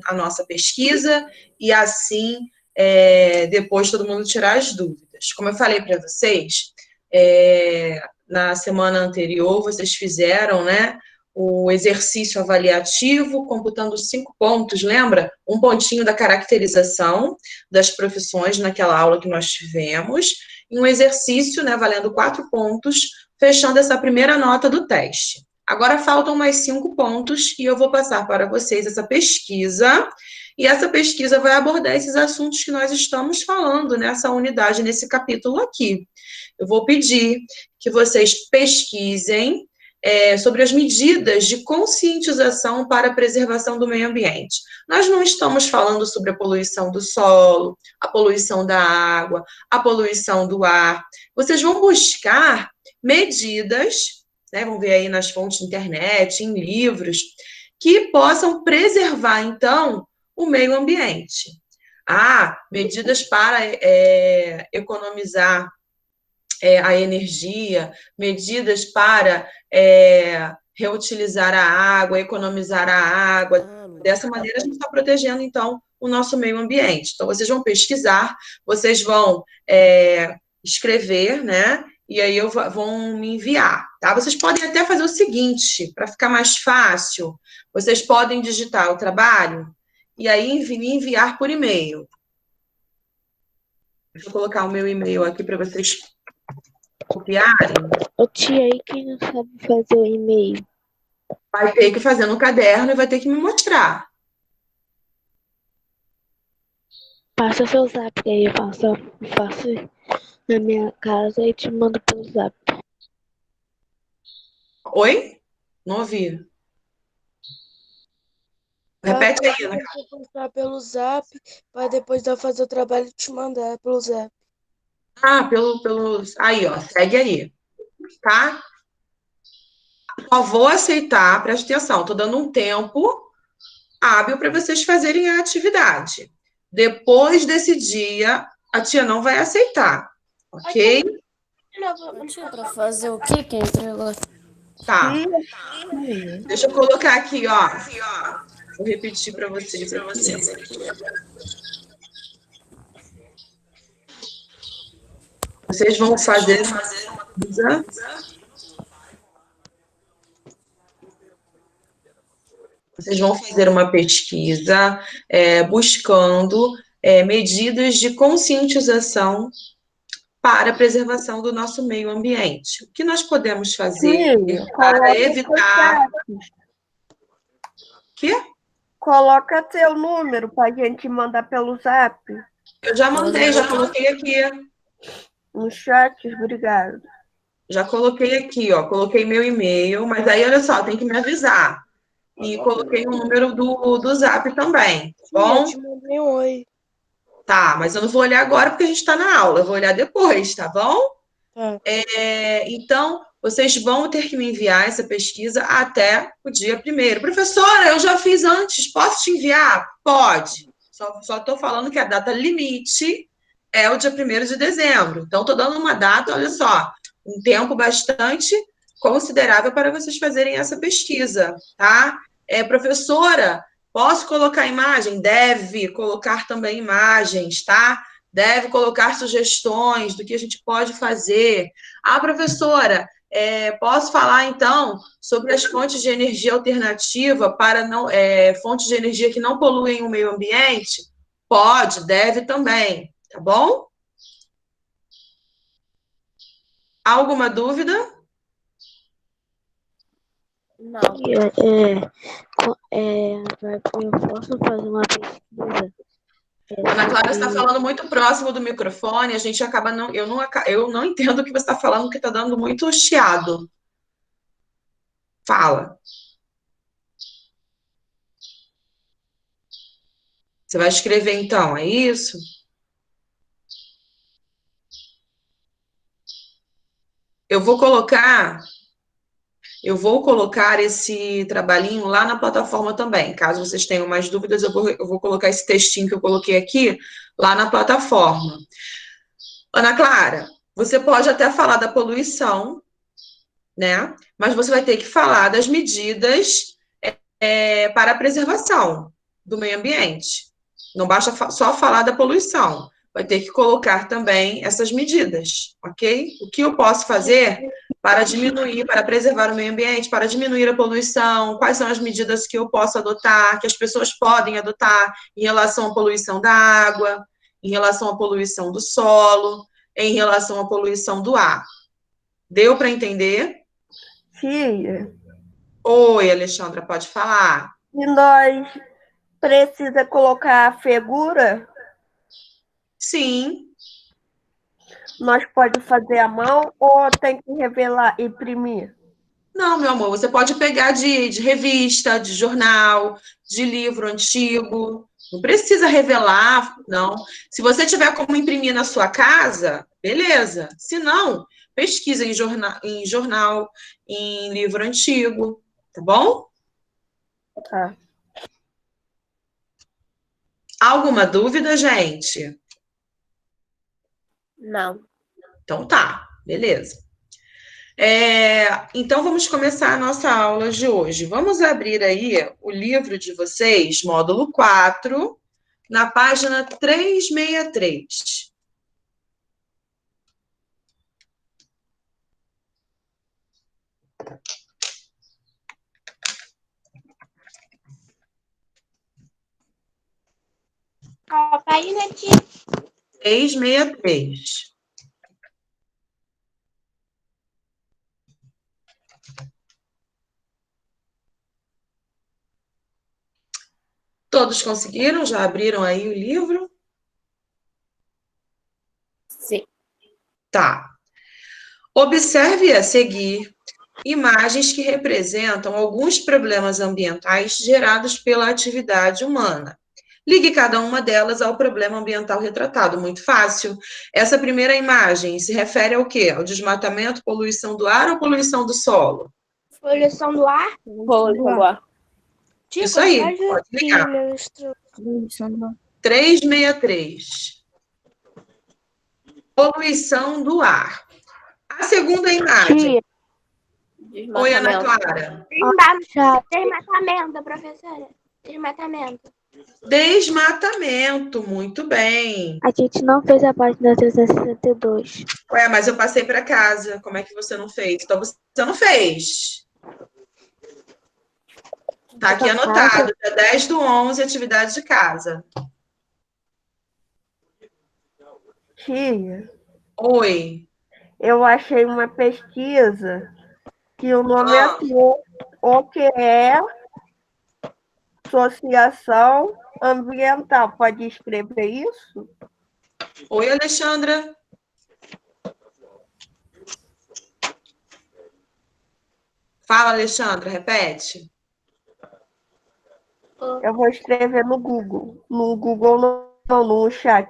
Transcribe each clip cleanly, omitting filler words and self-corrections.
a nossa pesquisa e assim depois todo mundo tirar as dúvidas. Como eu falei para vocês, na semana anterior vocês fizeram, né, o exercício avaliativo, computando 5 pontos, lembra? Um pontinho da caracterização das profissões naquela aula que nós tivemos, e um exercício, né, valendo 4 pontos, fechando essa primeira nota do teste. Agora faltam mais 5 pontos e eu vou passar para vocês essa pesquisa, e essa pesquisa vai abordar esses assuntos que nós estamos falando nessa unidade, nesse capítulo aqui. Eu vou pedir que vocês pesquisem sobre as medidas de conscientização para a preservação do meio ambiente. Nós não estamos falando sobre a poluição do solo, a poluição da água, a poluição do ar. Vocês vão buscar medidas, né, vão ver aí nas fontes de internet, em livros, que possam preservar, então, o meio ambiente. Medidas para economizar a energia, medidas para reutilizar a água, economizar a água. Dessa maneira, a gente está protegendo, então, o nosso meio ambiente. Então, vocês vão pesquisar, vocês vão escrever, né? E aí vão me enviar, tá? Vocês podem até fazer o seguinte, para ficar mais fácil, vocês podem digitar o trabalho e aí me enviar por e-mail. Deixa eu colocar o meu e-mail aqui para vocês copiarem. Ô tia, aí quem não sabe fazer o e-mail? Vai ter que fazer no caderno e vai ter que me mostrar. Passa seu zap aí, eu faço na minha casa e te mando pelo zap. Oi? Não ouvi. Repete aí, Ana. Eu vou postar pelo zap, para depois eu fazer o trabalho e te mandar pelo zap. Aí, ó, segue aí, tá? Só vou aceitar, presta atenção, tô dando um tempo hábil para vocês fazerem a atividade. Depois desse dia, a tia não vai aceitar, ok? Tia, para fazer o que entregou? Tá. Deixa eu colocar aqui, ó. Vou repetir para vocês. Vocês vão fazer uma pesquisa. Vocês vão fazer uma pesquisa buscando medidas de conscientização para a preservação do nosso meio ambiente. O que nós podemos fazer para evitar... Quê? Coloca teu número para a gente mandar pelo zap. Eu já mandei, já coloquei aqui. No chat, obrigado. Já coloquei aqui, ó. Coloquei meu e-mail, mas aí, olha só, tem que me avisar. E coloquei o número do zap também, tá bom? Eu te mandei um oi. Tá, mas eu não vou olhar agora porque a gente está na aula. Eu vou olhar depois, tá bom? Tá. Então, vocês vão ter que me enviar essa pesquisa até o dia 1º. Professora, eu já fiz antes, posso te enviar? Pode. Só estou falando que a data limite é o dia 1º de dezembro. Então, estou dando uma data, olha só, um tempo bastante considerável para vocês fazerem essa pesquisa, tá? Professora, posso colocar imagem? Deve colocar também imagens, tá? Deve colocar sugestões do que a gente pode fazer. Professora, posso falar, então, sobre as fontes de energia alternativa para fontes de energia que não poluem o meio ambiente? Pode, deve também, tá bom? Alguma dúvida? Não. Eu posso fazer uma pesquisa? Ana Clara está falando muito próximo do microfone, a gente acaba eu não entendo o que você está falando, porque está dando muito chiado. Fala. Você vai escrever então, é isso? Eu vou colocar esse trabalhinho lá na plataforma também. Caso vocês tenham mais dúvidas, eu vou colocar esse textinho que eu coloquei aqui lá na plataforma. Ana Clara, você pode até falar da poluição, né? Mas você vai ter que falar das medidas para a preservação do meio ambiente. Não basta só falar da poluição, vai ter que colocar também essas medidas, ok? O que eu posso fazer para diminuir, para preservar o meio ambiente, para diminuir a poluição, quais são as medidas que eu posso adotar, que as pessoas podem adotar em relação à poluição da água, em relação à poluição do solo, em relação à poluição do ar. Deu para entender? Tia, Oi, Alexandra, pode falar. e nós precisa colocar a figura, Sim, nós pode fazer à mão ou tem que revelar, imprimir? não, meu amor, você pode pegar de revista, de jornal, de livro antigo. Não precisa revelar, não. Se você tiver como imprimir na sua casa, beleza. Se não, pesquisa em jornal, em livro antigo, tá bom? Tá. Alguma dúvida, gente? Não. Então tá, beleza. Então, vamos começar a nossa aula de hoje. Vamos abrir aí o livro de vocês, módulo 4, na página 363. Qual página, tia? 363. Todos conseguiram? Já abriram aí o livro? Sim. Tá. Observe a seguir imagens que representam alguns problemas ambientais gerados pela atividade humana. Ligue cada uma delas ao problema ambiental retratado. Muito fácil. Essa primeira imagem se refere ao quê? Ao desmatamento, poluição do ar ou poluição do solo? Poluição do ar? Poluição do ar. Tia, Isso aí, quantidade pode ligar. Poluição do ar. 363. Poluição do ar. A segunda imagem. Oi, Ana Clara. Desmatamento, professora. Desmatamento. Desmatamento, muito bem. A gente não fez a página 362. Ué, mas eu passei para casa. Como é que você não fez? Então você não fez. Tá aqui anotado. Dia 10/11, atividade de casa. Tia, Oi. eu achei uma pesquisa que o nome é o que é Associação Ambiental. Pode escrever isso? Oi, Alexandra. Fala, Alexandra, repete. Eu vou escrever no Google. No Google não, no chat.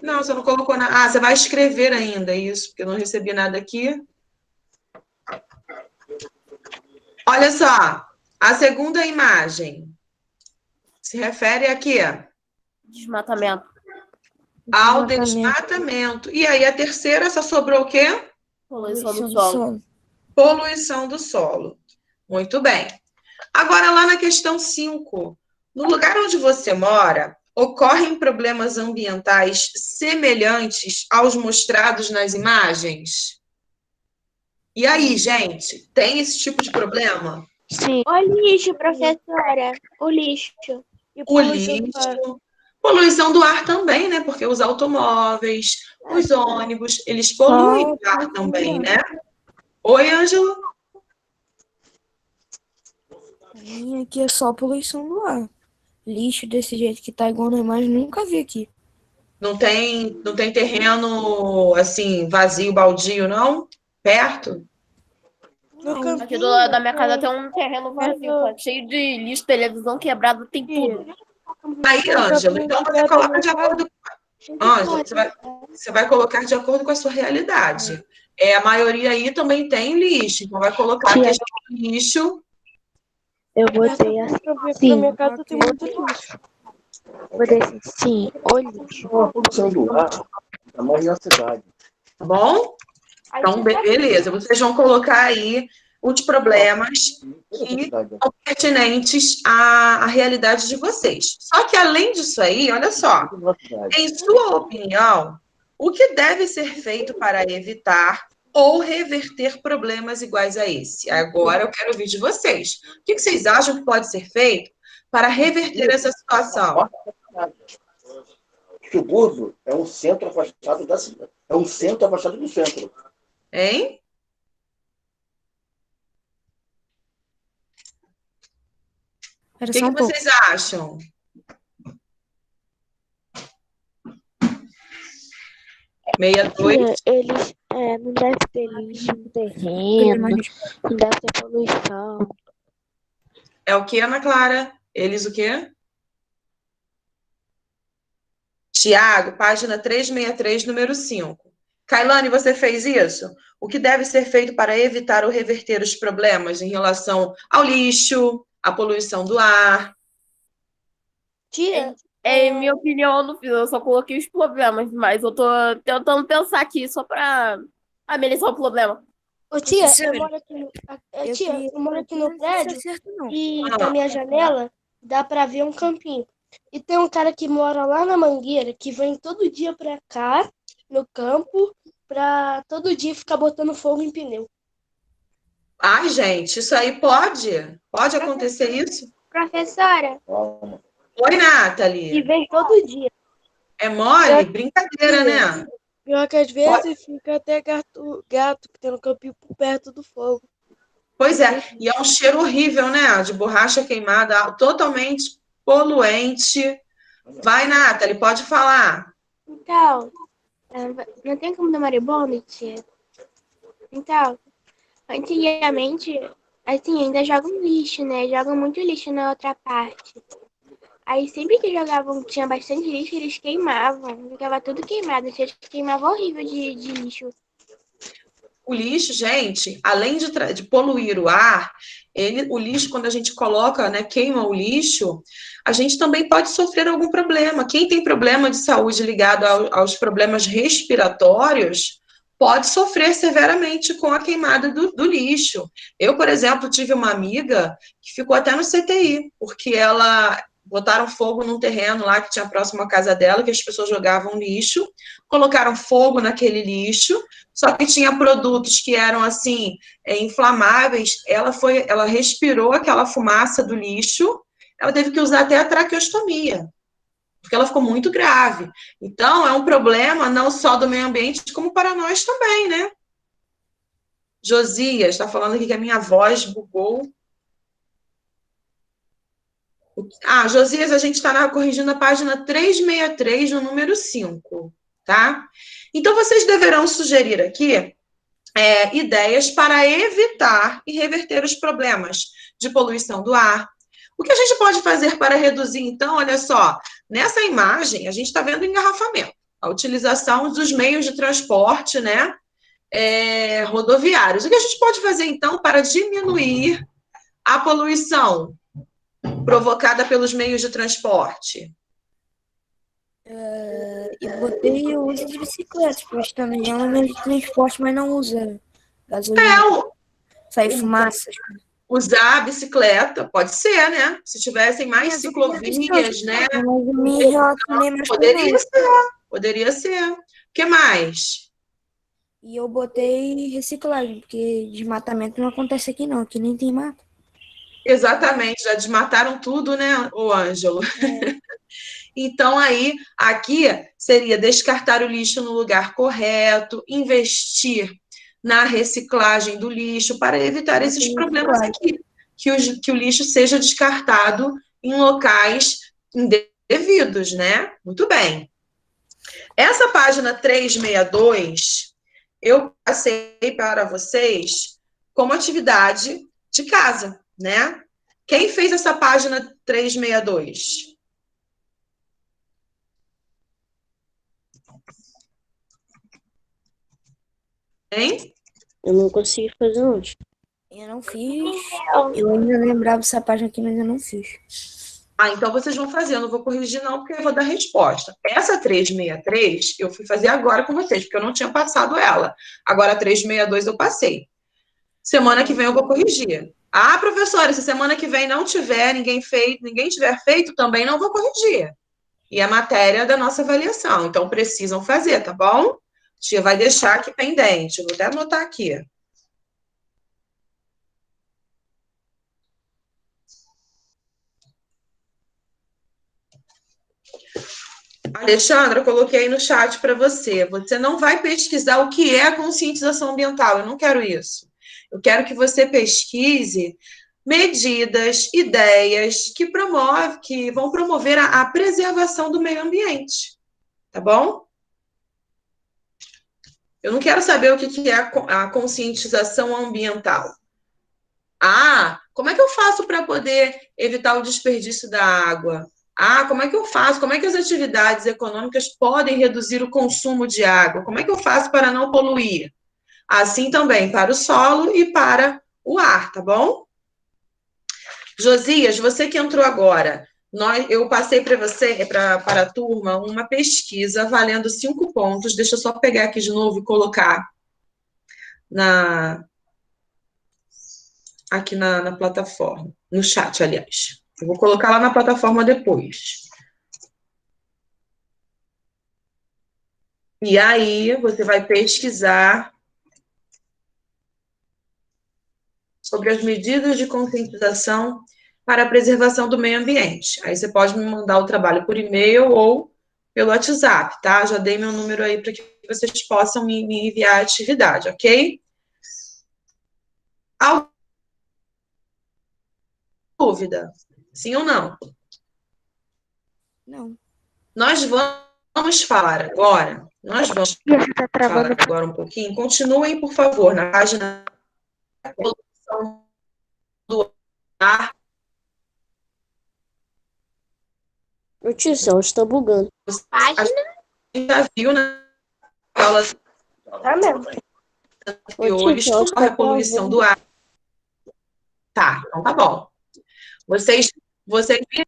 Não, você não colocou nada. Ah, você vai escrever ainda isso, porque eu não recebi nada aqui. Olha só, a segunda imagem se refere aqui Desmatamento. ao desmatamento. E aí a terceira só sobrou o quê? Poluição do solo. Poluição do solo. Muito bem. Agora, lá na questão 5, no lugar onde você mora, ocorrem problemas ambientais semelhantes aos mostrados nas imagens? E aí, gente, tem esse tipo de problema? Sim. O lixo, professora. O lixo. E O poluição do ar. lixo, poluição do ar também, né? Porque os automóveis, os ônibus, eles poluem o ar também, né? Oi, Ângela? Aqui é só poluição do ar. Lixo desse jeito que tá igual na imagem, nunca vi aqui. Não tem terreno, assim, vazio, baldio, não? Perto? Aqui do lado da minha casa tem um terreno vazio, tá cheio de lixo, televisão quebrada, tem tudo. Aí, Ângela, então você coloca de acordo... Ângela, você vai colocar de acordo com a sua realidade. A maioria aí também tem lixo, então vai colocar a questão do lixo. Eu botei assim. Na minha casa tem muito lixo. Botei assim, sim, o lixo. A poluição do ar é a maior cidade. Tá bom? Então, beleza. Vocês vão colocar aí os problemas que são pertinentes à realidade de vocês. Só que, além disso aí, olha só, em sua opinião, o que deve ser feito para evitar ou reverter problemas iguais a esse? Agora eu quero ouvir de vocês. O que vocês acham que pode ser feito para reverter essa situação? Subúrbio é um centro afastado da cidade. É um centro afastado do centro. Hein? O que vocês acham? Tia, eles não deve ter lixo no terreno, não deve ter poluição. É o que, Ana Clara? Eles o quê? Tiago, página 363, número 5. Kailane, você fez isso? O que deve ser feito para evitar ou reverter os problemas em relação ao lixo, à poluição do ar? Tia, Em minha opinião, eu não fiz, eu só coloquei os problemas, mas eu tô tentando pensar aqui só pra amenizar o problema. Ô, tia, eu moro aqui no prédio e da minha janela dá pra ver um campinho. E tem um cara que mora lá na Mangueira que vem todo dia pra cá, no campo, pra todo dia ficar botando fogo em pneu. Ai, gente, isso aí pode? Pode acontecer isso? Professora, Oi, Nathalie. e vem todo dia. É mole? Brincadeira, né? Pior que às vezes fica até gato que tem no campinho por perto do fogo. Pois é, e é um cheiro horrível, né? De borracha queimada, totalmente poluente. Vai, Nathalie, pode falar. Então, não tem como dar maribondo, tia? Então, antigamente, assim, ainda jogam lixo, né? Jogam muito lixo na outra parte. Aí sempre que jogavam, tinha bastante lixo, eles queimavam. Ficava tudo queimado, queimava horrível de lixo. O lixo, gente, além de poluir o ar, o lixo, quando a gente coloca, né, queima o lixo, a gente também pode sofrer algum problema. Quem tem problema de saúde ligado aos problemas respiratórios pode sofrer severamente com a queimada do lixo. Eu, por exemplo, tive uma amiga que ficou até no CTI, porque ela botaram fogo num terreno lá que tinha próximo à casa dela, que as pessoas jogavam lixo, colocaram fogo naquele lixo, só que tinha produtos que eram, assim, inflamáveis, ela respirou aquela fumaça do lixo, ela teve que usar até a traqueostomia, porque ela ficou muito grave. Então, é um problema não só do meio ambiente, como para nós também, né? Josias está falando aqui que a minha voz bugou. Josias, a gente está corrigindo a página 363, no número 5, tá? Então, vocês deverão sugerir aqui ideias para evitar e reverter os problemas de poluição do ar. O que a gente pode fazer para reduzir, então, olha só, nessa imagem, a gente está vendo o engarrafamento, a utilização dos meios de transporte, né, rodoviários. O que a gente pode fazer, então, para diminuir a poluição provocada pelos meios de transporte? Eu botei o uso de bicicletas, porque também é um meio de transporte, mas não usa gasolina. Sai fumaça. Usar a bicicleta, pode ser, né? Se tivessem mais ciclovias, né? Poderia ser. O que mais? E eu botei reciclagem, porque desmatamento não acontece aqui não, aqui nem tem mato. Exatamente, já desmataram tudo, né, o Ângelo? Então, aí, aqui seria descartar o lixo no lugar correto, investir na reciclagem do lixo para evitar esses problemas aqui, que o lixo seja descartado em locais indevidos, né? Muito bem. Essa página 362, eu passei para vocês como atividade de casa, né? Quem fez essa página 362? Hein? Eu não consegui fazer hoje. Eu não fiz. Eu ainda lembrava essa página aqui, mas eu não fiz. Então vocês vão fazer. Eu não vou corrigir, não, porque eu vou dar resposta. Essa 363, eu fui fazer agora com vocês, porque eu não tinha passado ela. Agora a 362 eu passei. semana que vem eu vou corrigir. Ah, professora, se semana que vem não tiver ninguém tiver feito, também não vou corrigir. E é matéria da nossa avaliação, então precisam fazer, tá bom? A tia vai deixar aqui pendente, vou até anotar aqui. Alexandra, eu coloquei aí no chat para você. Você não vai pesquisar o que é a conscientização ambiental, eu não quero isso. Eu quero que você pesquise medidas, ideias que vão promover a preservação do meio ambiente, tá bom? Eu não quero saber o que é a conscientização ambiental. Ah, como é que eu faço para poder evitar o desperdício da água? Ah, como é que eu faço? Como é que as atividades econômicas podem reduzir o consumo de água? Como é que eu faço para não poluir? Assim também para o solo e para o ar, tá bom? Josias, você que entrou agora, eu passei para você, para a turma, uma pesquisa valendo 5 pontos. Deixa eu só pegar aqui de novo e colocar aqui na plataforma, no chat, aliás. Eu vou colocar lá na plataforma depois. E aí, você vai pesquisar sobre as medidas de conscientização para a preservação do meio ambiente. Aí você pode me mandar o trabalho por e-mail ou pelo WhatsApp, tá? Já dei meu número aí para que vocês possam me enviar a atividade, ok? Alguma dúvida? Sim ou não? Não. Nós vamos falar agora. Nós vamos falar agora um pouquinho. Continuem, por favor, na página da poluição do ar. Notícia, está bugando. A gente já viu na aula Tá mesmo. anteriores sobre a poluição do ar. Tá, então tá bom. Vocês viram?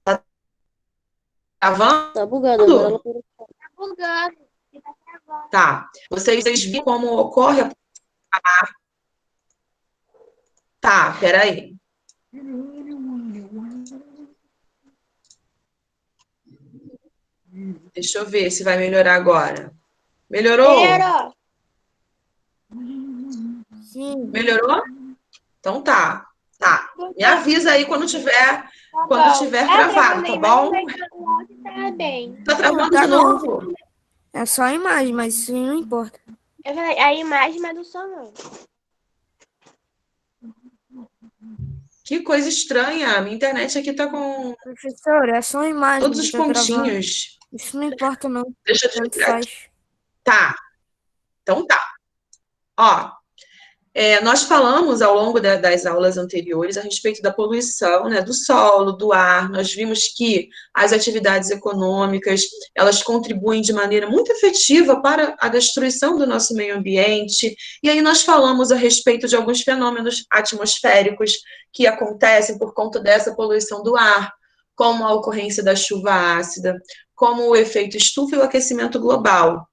Tá gravando? Tá bugado agora. Tá bugando. Tá. Vocês viram como ocorre a... Tá, peraí. Deixa eu ver se vai melhorar agora. Melhorou? Melhorou. Sim. Melhorou? Então tá. Tá. Me avisa aí quando tiver travado, tá bom? Tá bem. Tá travando Tá de novo. bom. É só a imagem, mas isso não importa. Eu falei, a imagem, mas do som não. Que coisa estranha. Minha internet aqui tá com Professor, é só a imagem todos os que tá travando. pontinhos. Isso não importa, não. Deixa eu Tanto desligar aqui. faz. Tá. Então tá. Ó, nós falamos ao longo das aulas anteriores a respeito da poluição, né, do solo, do ar. Nós vimos que as atividades econômicas, elas contribuem de maneira muito efetiva para a destruição do nosso meio ambiente. E aí nós falamos a respeito de alguns fenômenos atmosféricos que acontecem por conta dessa poluição do ar, como a ocorrência da chuva ácida, como o efeito estufa e o aquecimento global.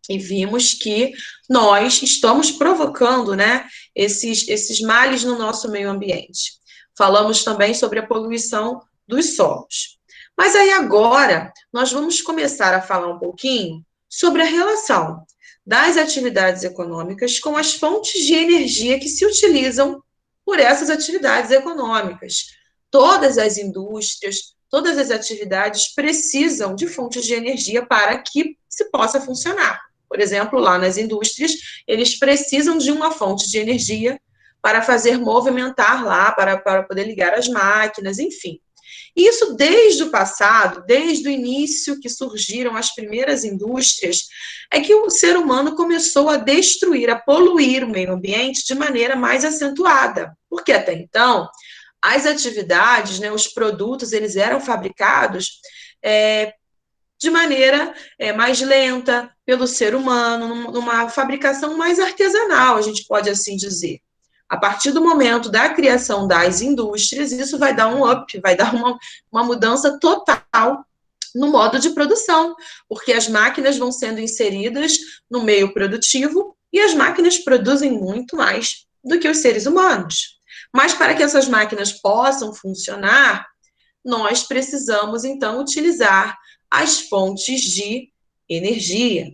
E vimos que nós estamos provocando, né, esses males no nosso meio ambiente. Falamos também sobre a poluição dos solos. Mas aí agora nós vamos começar a falar um pouquinho sobre a relação das atividades econômicas com as fontes de energia que se utilizam por essas atividades econômicas. Todas as indústrias, todas as atividades precisam de fontes de energia para que se possa funcionar. Por exemplo, lá nas indústrias, eles precisam de uma fonte de energia para fazer movimentar lá, para poder ligar as máquinas, enfim. Isso desde o passado, desde o início que surgiram as primeiras indústrias, é que o ser humano começou a destruir, a poluir o meio ambiente de maneira mais acentuada. Porque até então, as atividades, né, os produtos, eles eram fabricados de maneira mais lenta pelo ser humano, numa fabricação mais artesanal, a gente pode assim dizer. A partir do momento da criação das indústrias, isso vai dar um up, vai dar uma mudança total no modo de produção, porque as máquinas vão sendo inseridas no meio produtivo E as máquinas produzem muito mais do que os seres humanos. Mas para que essas máquinas possam funcionar, nós precisamos, então, utilizar as fontes de energia.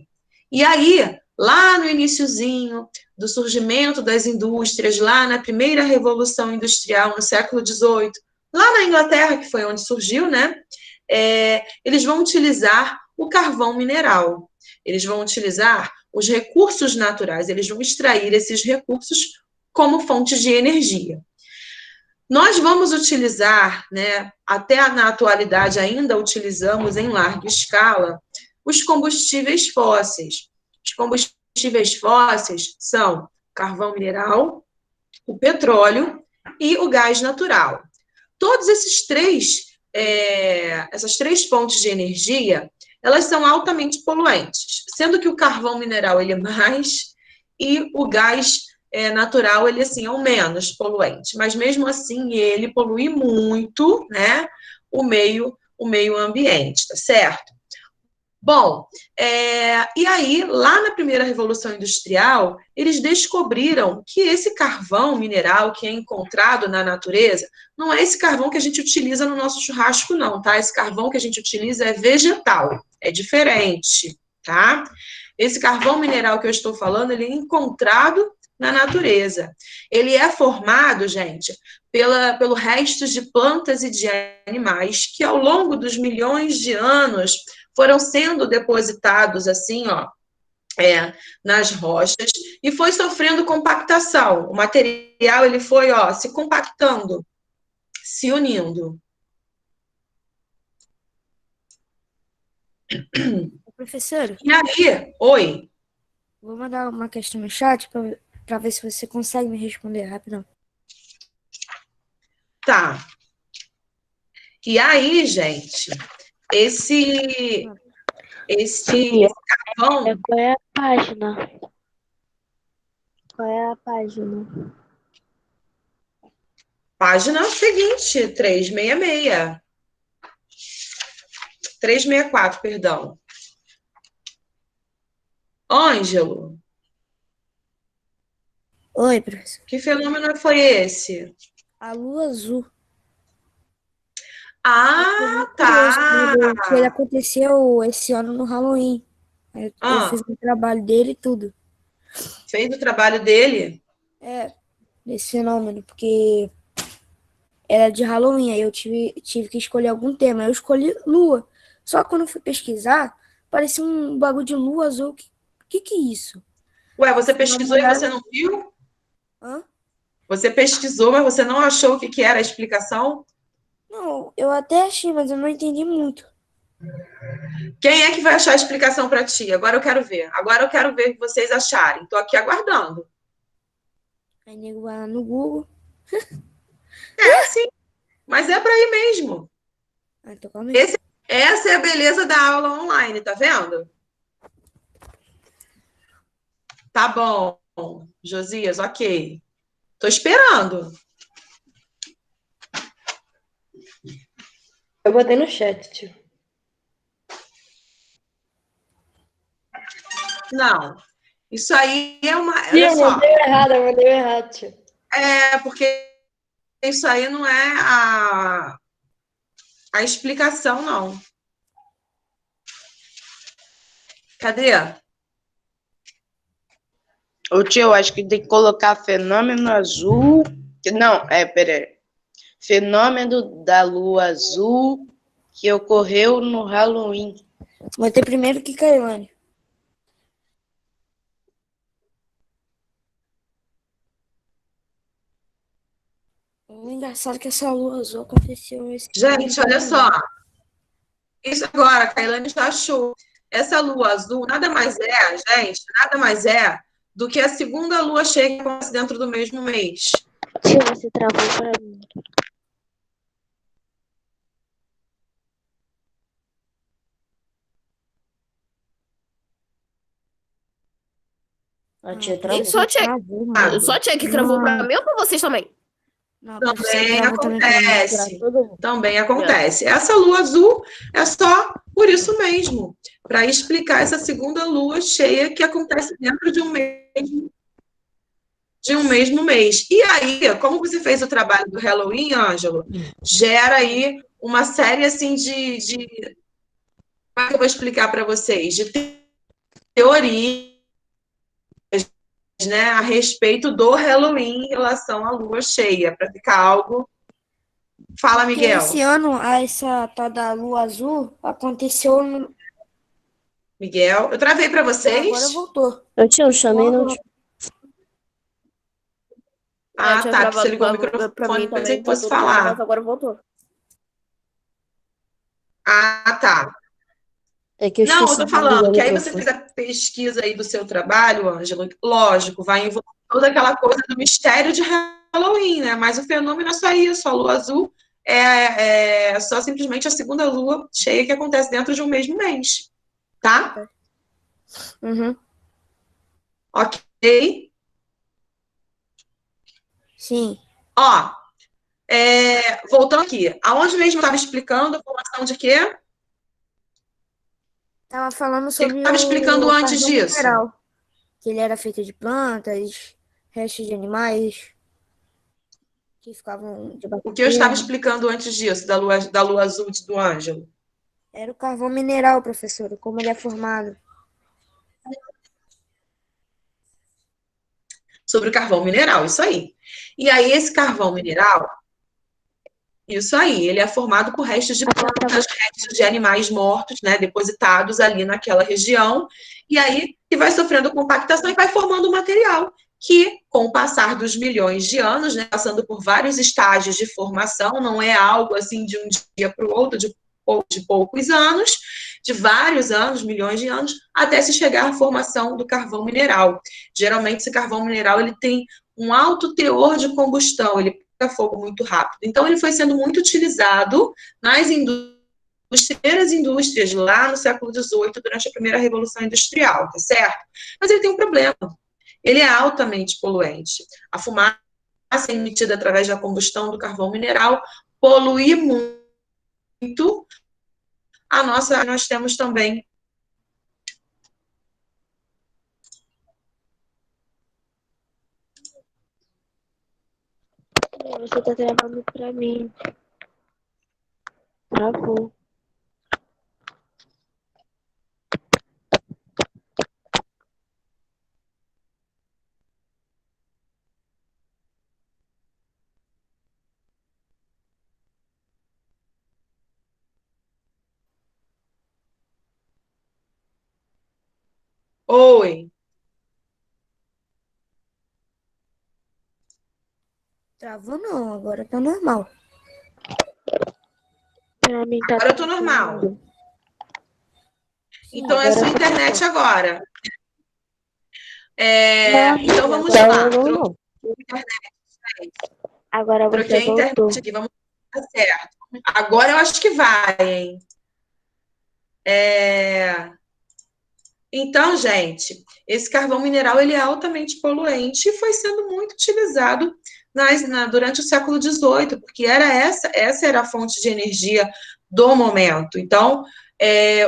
E aí, lá no iniciozinho do surgimento das indústrias, lá na primeira Revolução Industrial, no século XVIII, lá na Inglaterra, que foi onde surgiu, né? Eles vão utilizar o carvão mineral. Eles vão utilizar os recursos naturais, eles vão extrair esses recursos como fontes de energia. Nós vamos utilizar, né, até na atualidade ainda utilizamos em larga escala, os combustíveis fósseis. Os combustíveis fósseis são o carvão mineral, o petróleo e o gás natural. Todos essas três fontes de energia, elas são altamente poluentes, sendo que o carvão mineral ele é mais e o gás natural ele assim é o menos poluente, mas mesmo assim ele polui muito, né, o meio ambiente, tá certo? Bom, e aí, lá na primeira Revolução Industrial, eles descobriram que esse carvão mineral que é encontrado na natureza, não é esse carvão que a gente utiliza no nosso churrasco, não, tá? Esse carvão que a gente utiliza é vegetal, é diferente, tá? Esse carvão mineral que eu estou falando, ele é encontrado na natureza. Ele é formado, gente, pelo restos de plantas e de animais que, ao longo dos milhões de anos, foram sendo depositados assim, ó, nas rochas e foi sofrendo compactação. O material ele foi, ó, se compactando, se unindo. Professora, E aí, oi. vou mandar uma questão no chat para ver se você consegue me responder rapidão. Tá. E aí, gente, esse carvão... Qual é a página? Qual é a página? Página seguinte, 366. 364, perdão. Ângelo, Oi, professor. que fenômeno foi esse? A lua azul. Ah, tá. Que ele aconteceu esse ano no Halloween. Eu fiz o trabalho dele e tudo. Fez o trabalho dele? Desse fenômeno, porque era de Halloween, aí eu tive que escolher algum tema. Eu escolhi lua. Só que quando eu fui pesquisar, parecia um bagulho de lua azul. Que é isso? Ué, você pesquisou e você não viu? Hã? Você pesquisou, mas você não achou o que era a explicação? Não, eu até achei, mas eu não entendi muito. Quem é que vai achar a explicação para ti? Agora eu quero ver. Agora eu quero ver o que vocês acharem. Estou aqui aguardando. Aí nego vai lá no Google. Sim. Mas é para ir mesmo. Tô calma aí. Essa é a beleza da aula online, tá vendo? Tá bom, Josias, ok. Tô esperando. Eu botei no chat, tio. Não, isso aí é uma... Tio, Olha só. eu mandei errado, tio. Porque isso aí não é a explicação, não. Cadê? Ô tio, eu acho que tem que colocar fenômeno azul. Não, peraí. Fenômeno da lua azul que ocorreu no Halloween. Botei primeiro que Cailane. O engraçado é que essa lua azul aconteceu esse Gente, olha só. Isso agora, a Cailane já achou. Essa lua azul nada mais é, gente, nada mais é do que a segunda lua cheia que acontece dentro do mesmo mês. Tio, você travou para mim. A tia travou. Só tinha que travou pra mim ou pra vocês também? Não, Também acontece. Também acontece. Essa lua azul é só por isso mesmo, para explicar essa segunda lua cheia que acontece dentro de um mesmo mês. E aí, como você fez o trabalho do Halloween, Ângelo, gera aí uma série assim de como é que eu vou explicar para vocês? De teorias, né, a respeito do Halloween em relação à lua cheia, para ficar algo. Fala, Porque Miguel. esse ano, essa tal da lua azul aconteceu no... Miguel, eu travei para vocês. Agora voltou. Eu te chamei, não te... Ah, tinha tá, que você travado ligou o pra mim microfone, pensei também, que tá fosse tudo bem, falar. mas agora voltou. Ah, tá. É que eu Não, eu esqueci tô de desligar falando o que aí você microfone. fez a pesquisa aí do seu trabalho, Ângelo, lógico, vai envolver toda aquela coisa do mistério de Halloween, né? Mas o fenômeno é só isso, a lua azul é só simplesmente a segunda lua cheia que acontece dentro de um mesmo mês, tá? Uhum. Ok? Sim. Ó, voltando aqui, aonde mesmo eu estava explicando a formação de quê? Tava falando O que sobre eu estava explicando antes carvão disso? mineral, que ele era feito de plantas, restos de animais que ficavam debaixo O da que eu estava terra. explicando antes disso, da lua azul do Ângelo? Era o carvão mineral, professora, como ele é formado. Sobre o carvão mineral, isso aí. E aí, esse carvão mineral, isso aí, ele é formado por restos de plantas, restos de animais mortos, né, depositados ali naquela região, e aí que vai sofrendo compactação e vai formando um material que, com o passar dos milhões de anos, né, passando por vários estágios de formação, não é algo assim de um dia para o outro, de poucos anos, de vários anos, milhões de anos, até se chegar à formação do carvão mineral. Geralmente, esse carvão mineral ele tem um alto teor de combustão, ele pega fogo muito rápido. Então, ele foi sendo muito utilizado nas primeiras indústrias lá no século XVIII, durante a primeira Revolução Industrial, tá certo? Mas ele tem um problema. Ele é altamente poluente. A fumaça emitida através da combustão do carvão mineral polui muito nós temos também. Você tá travando pra mim. Travou. Oi. Travou não, agora tá normal. Pra mim tá Agora eu tô normal. travando. Então, é a sua internet agora. Não, Então, vamos agora lá. não, Troquei não. a internet. Agora você Troquei a internet voltou. aqui. Vamos dar certo. Agora eu acho que vai, hein? Então, gente, esse carvão mineral ele é altamente poluente e foi sendo muito utilizado durante o século XVIII, porque essa era a fonte de energia do momento. Então,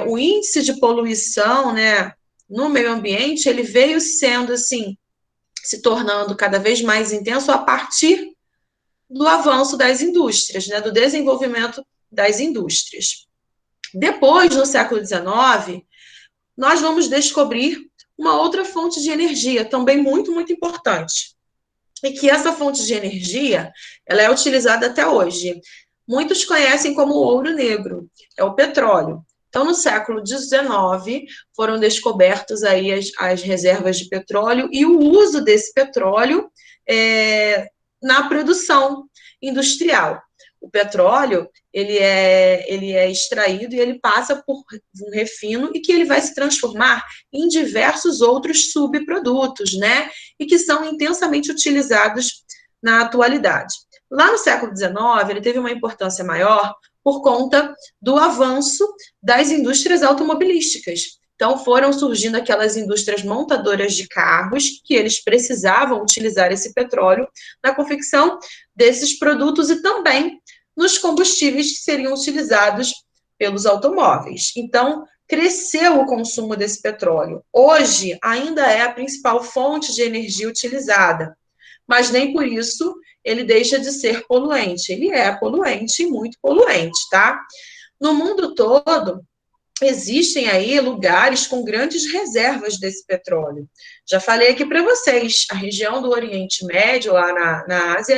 o índice de poluição, né, no meio ambiente, ele veio sendo assim, se tornando cada vez mais intenso a partir do avanço das indústrias, né, do desenvolvimento das indústrias. Depois, no século XIX, nós vamos descobrir uma outra fonte de energia, também muito, muito importante. E que essa fonte de energia, ela é utilizada até hoje. Muitos conhecem como o ouro negro, é o petróleo. Então, no século XIX, foram descobertas aí as reservas de petróleo e o uso desse petróleo na produção industrial. O petróleo, ele é extraído e ele passa por um refino e que ele vai se transformar em diversos outros subprodutos, né? E que são intensamente utilizados na atualidade. Lá no século XIX, ele teve uma importância maior por conta do avanço das indústrias automobilísticas. Então, foram surgindo aquelas indústrias montadoras de carros que eles precisavam utilizar esse petróleo na confecção desses produtos e também nos combustíveis que seriam utilizados pelos automóveis. Então, cresceu o consumo desse petróleo. Hoje, ainda é a principal fonte de energia utilizada, mas nem por isso ele deixa de ser poluente. Ele é poluente e muito poluente, tá? No mundo todo, existem aí lugares com grandes reservas desse petróleo. Já falei aqui para vocês, a região do Oriente Médio, lá na Ásia,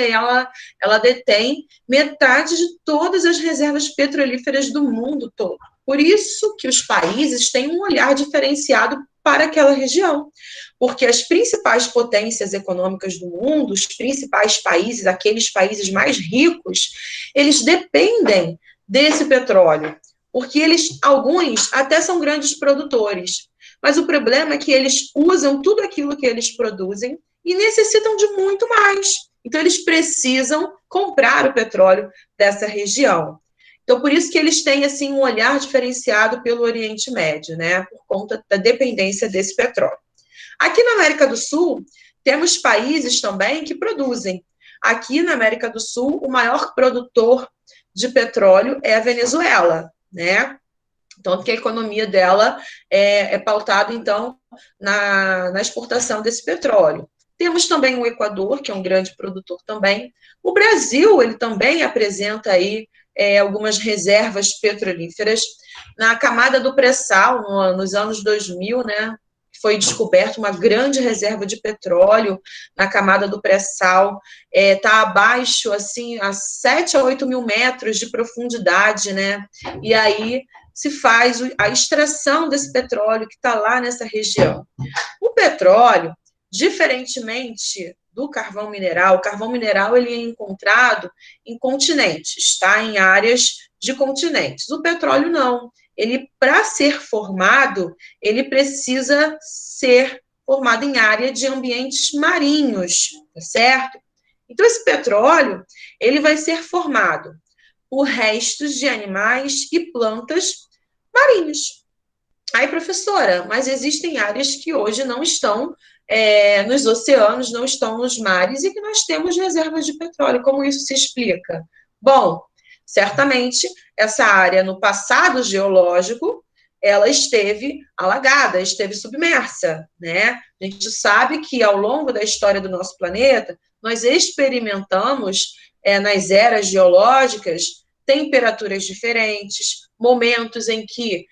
ela detém metade de todas as reservas petrolíferas do mundo todo. Por isso que os países têm um olhar diferenciado para aquela região, porque as principais potências econômicas do mundo, os principais países, aqueles países mais ricos, eles dependem desse petróleo, porque alguns até são grandes produtores, mas o problema é que eles usam tudo aquilo que eles produzem e necessitam de muito mais. Então, eles precisam comprar o petróleo dessa região. Então, por isso que eles têm, assim, um olhar diferenciado pelo Oriente Médio, né, por conta da dependência desse petróleo. Aqui na América do Sul, temos países também que produzem. Aqui na América do Sul, o maior produtor de petróleo é a Venezuela, né? Tanto que a economia dela é pautada, então, na exportação desse petróleo. Temos também o Equador, que é um grande produtor também. O Brasil, ele também apresenta aí algumas reservas petrolíferas. Na camada do pré-sal, nos anos 2000, né, foi descoberta uma grande reserva de petróleo na camada do pré-sal, está abaixo, assim, a 7 a 8 mil metros de profundidade, né, e aí se faz a extração desse petróleo que está lá nessa região. O petróleo, diferentemente do carvão mineral, o carvão mineral ele é encontrado em continentes, tá? Em áreas de continentes. O petróleo não. Ele, para ser formado, ele precisa ser formado em área de ambientes marinhos, tá certo? Então, esse petróleo, ele vai ser formado por restos de animais e plantas marinhos. Aí, professora, mas existem áreas que hoje não estão nos oceanos, não estão nos mares, e que nós temos reservas de petróleo. Como isso se explica? Bom, certamente, essa área, no passado geológico, ela esteve alagada, esteve submersa, né? A gente sabe que, ao longo da história do nosso planeta, nós experimentamos, nas eras geológicas, temperaturas diferentes, momentos em que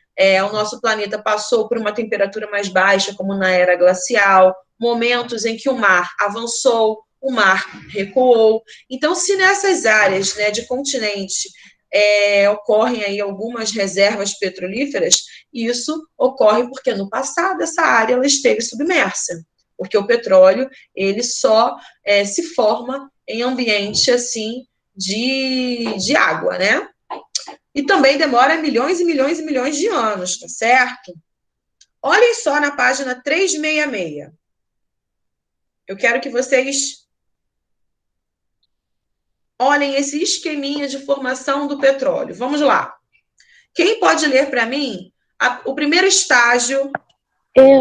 o nosso planeta passou por uma temperatura mais baixa, como na era glacial, momentos em que o mar avançou, o mar recuou. Então, se nessas áreas, né, de continente ocorrem aí algumas reservas petrolíferas, isso ocorre porque no passado essa área ela esteve submersa, porque o petróleo ele só se forma em ambiente assim de água, né? E também demora milhões e milhões e milhões de anos, tá certo? Olhem só na página 366. Eu quero que vocês olhem esse esqueminha de formação do petróleo. Vamos lá. Quem pode ler para mim o primeiro estágio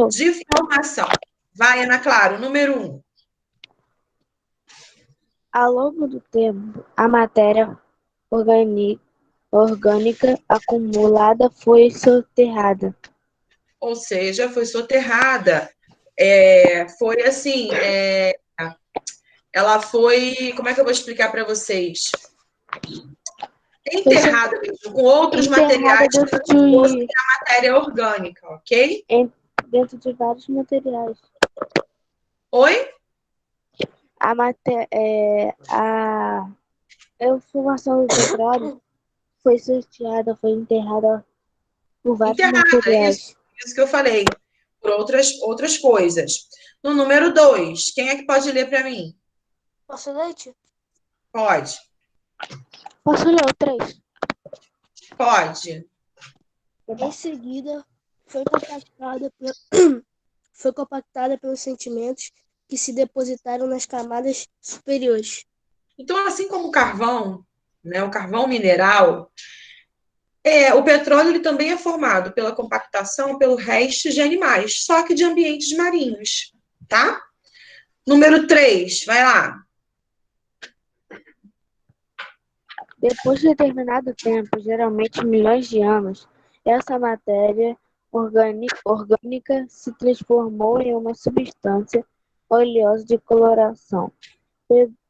de formação? Vai, Ana Clara, número 1. Ao longo do tempo, a matéria orgânica acumulada foi soterrada. Ou seja, foi soterrada. Foi assim, ela foi, como é que eu vou explicar para vocês? Enterrada mesmo, com outros materiais que fossem a matéria orgânica, ok? Dentro de vários materiais. Oi? A formação do petróleo foi sorteada, foi enterrada por vários materiais. Isso que eu falei, por outras coisas. No número 2, quem é que pode ler para mim? Posso ler, tia? Pode. Posso ler o 3? Pode. Em seguida, foi compactada pelos sedimentos que se depositaram nas camadas superiores. Então, assim como o carvão, né, o carvão mineral, o petróleo ele também é formado pela compactação, pelo resto de animais, só que de ambientes marinhos, tá? Número 3, vai lá. Depois de determinado tempo, geralmente milhões de anos, essa matéria orgânica se transformou em uma substância oleosa de coloração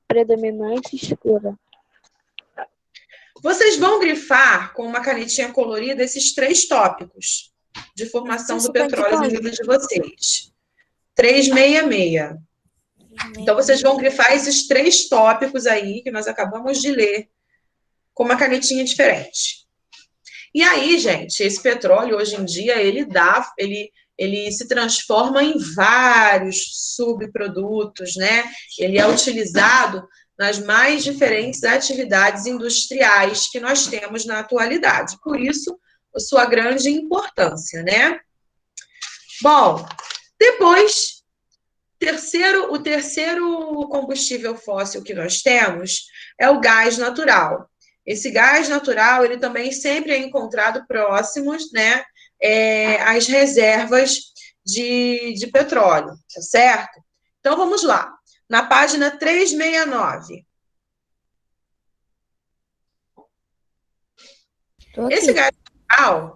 predominante escura. Vocês vão grifar com uma canetinha colorida esses 3 tópicos de formação do petróleo no livro de vocês. 366. Então, vocês vão grifar esses 3 tópicos aí que nós acabamos de ler com uma canetinha diferente. E aí, gente, esse petróleo, hoje em dia, ele se transforma em vários subprodutos, né? Ele é utilizado nas mais diferentes atividades industriais que nós temos na atualidade. Por isso, a sua grande importância, né? Bom, depois, o terceiro combustível fóssil que nós temos é o gás natural. Esse gás natural, ele também sempre é encontrado próximos, né, às reservas de petróleo, tá certo? Então, vamos lá. Na página 369.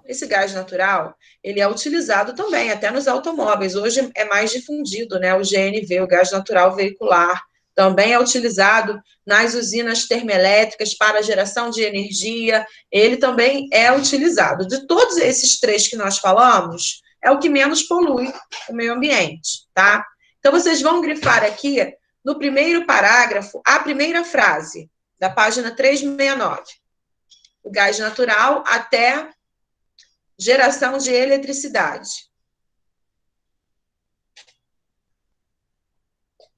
Esse gás natural, ele é utilizado também, até nos automóveis. Hoje é mais difundido, né? O GNV, o gás natural veicular, também é utilizado nas usinas termoelétricas para geração de energia. Ele também é utilizado. De todos esses 3 que nós falamos, é o que menos polui o meio ambiente, tá? Então, vocês vão grifar aqui, no primeiro parágrafo, a primeira frase da página 369. O gás natural até geração de eletricidade.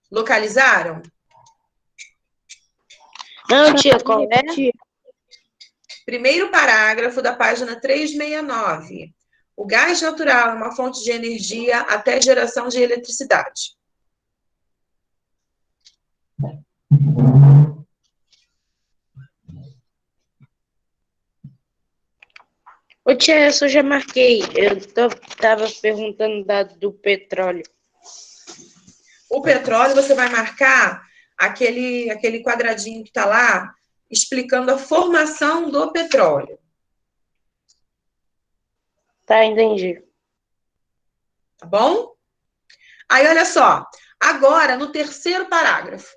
Localizaram? Não, tia, qual é? Primeiro parágrafo da página 369. O gás natural é uma fonte de energia até geração de eletricidade. Ô, tia, essa eu já marquei. Eu estava perguntando do petróleo. O petróleo, você vai marcar aquele quadradinho que está lá, explicando a formação do petróleo. Tá, entendi. Tá bom? Aí, olha só. Agora, no terceiro parágrafo.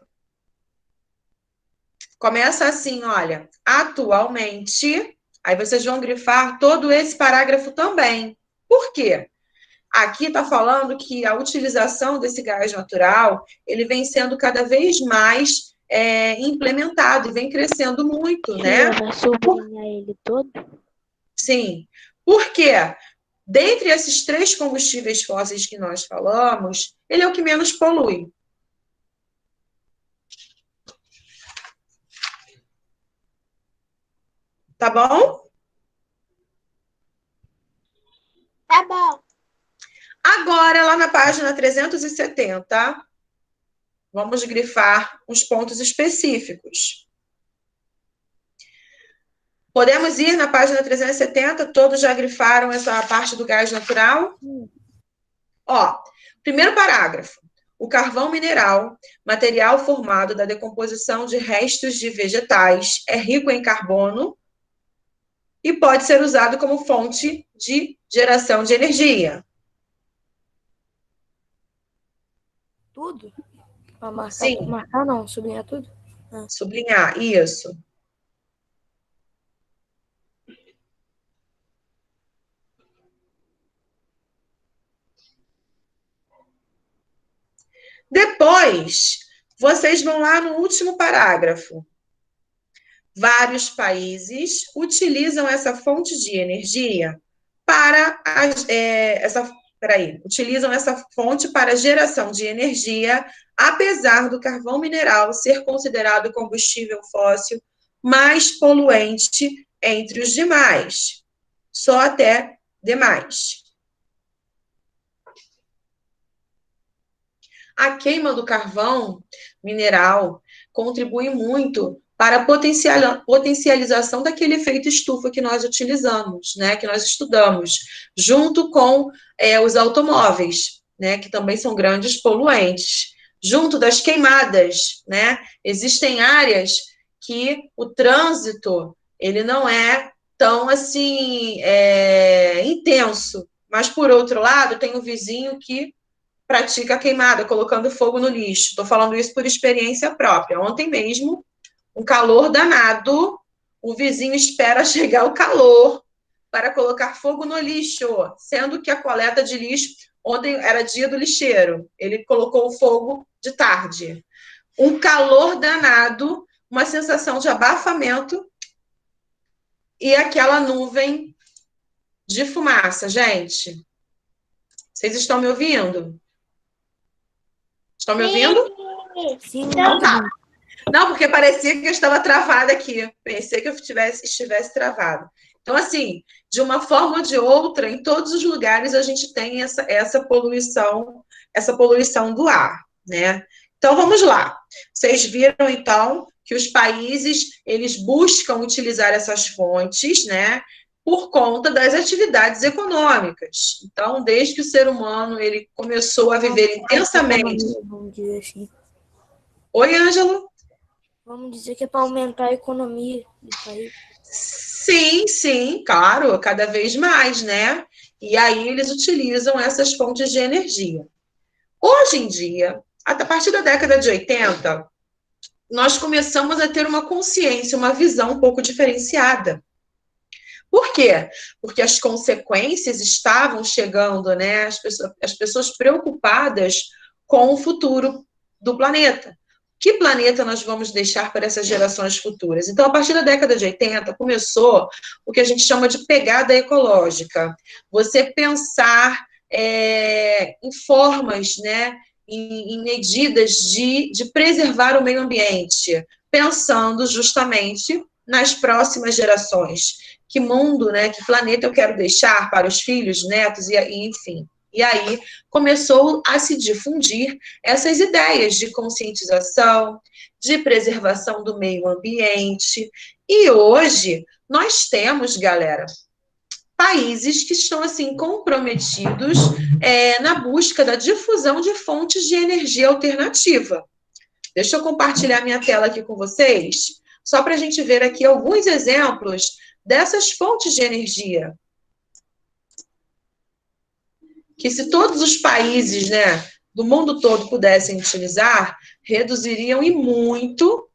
Começa assim, olha. Atualmente... Aí vocês vão grifar todo esse parágrafo também. Por quê? Aqui está falando que a utilização desse gás natural, ele vem sendo cada vez mais implementado e vem crescendo muito, né? Vai sublinhar ele todo? Sim. Por quê? Dentre esses 3 combustíveis fósseis que nós falamos, ele é o que menos polui. Tá bom? Tá bom. Agora, lá na página 370, vamos grifar os pontos específicos. Podemos ir na página 370? Todos já grifaram essa parte do gás natural? Ó, primeiro parágrafo. O carvão mineral, material formado da decomposição de restos de vegetais, é rico em carbono e pode ser usado como fonte de geração de energia. Tudo? Pra marcar, Sim. marcar não, sublinhar tudo? Sublinhar, isso. Depois, vocês vão lá no último parágrafo. Vários países utilizam essa fonte de energia para utilizam essa fonte para geração de energia, apesar do carvão mineral ser considerado combustível fóssil mais poluente entre os demais. Só até demais. A queima do carvão mineral contribui muito para a potencialização daquele efeito estufa que nós utilizamos, né, que nós estudamos, junto com os automóveis, né, que também são grandes poluentes. Junto das queimadas, né, existem áreas que o trânsito, ele não é tão, assim, intenso. Mas, por outro lado, tem um vizinho que pratica a queimada, colocando fogo no lixo. Estou falando isso por experiência própria. Ontem mesmo, um calor danado, o vizinho espera chegar o calor para colocar fogo no lixo, sendo que a coleta de lixo, ontem era dia do lixeiro, ele colocou o fogo de tarde. Um calor danado, uma sensação de abafamento e aquela nuvem de fumaça, gente. Vocês estão me ouvindo? Estão me ouvindo? Sim, Então tá. Não, porque parecia que eu estava travada aqui. Pensei que eu estivesse travada. Então, assim, de uma forma ou de outra, em todos os lugares a gente tem essa poluição do ar, né? Então, vamos lá. Vocês viram, então, que os países, eles buscam utilizar essas fontes, né? Por conta das atividades econômicas. Então, desde que o ser humano ele começou a viver intensamente... Vamos dizer assim. Oi, Ângelo? Vamos dizer que é para aumentar a economia do país. Sim, claro, cada vez mais, né? E aí eles utilizam essas fontes de energia. Hoje em dia, a partir da década de 80, nós começamos a ter uma consciência, uma visão um pouco diferenciada. Por quê? Porque as consequências estavam chegando, né? As pessoas preocupadas com o futuro do planeta. Que planeta nós vamos deixar para essas gerações futuras? Então, a partir da década de 80, começou o que a gente chama de pegada ecológica. Você pensar em formas, né, em medidas de preservar o meio ambiente, pensando justamente nas próximas gerações. Que mundo, né, que planeta eu quero deixar para os filhos, netos, e enfim. E aí começou a se difundir essas ideias de conscientização, de preservação do meio ambiente. E hoje nós temos, galera, países que estão assim comprometidos na busca da difusão de fontes de energia alternativa. Deixa eu compartilhar minha tela aqui com vocês, só para a gente ver aqui alguns exemplos dessas fontes de energia. Que se todos os países, né, do mundo todo pudessem utilizar, reduziriam e muito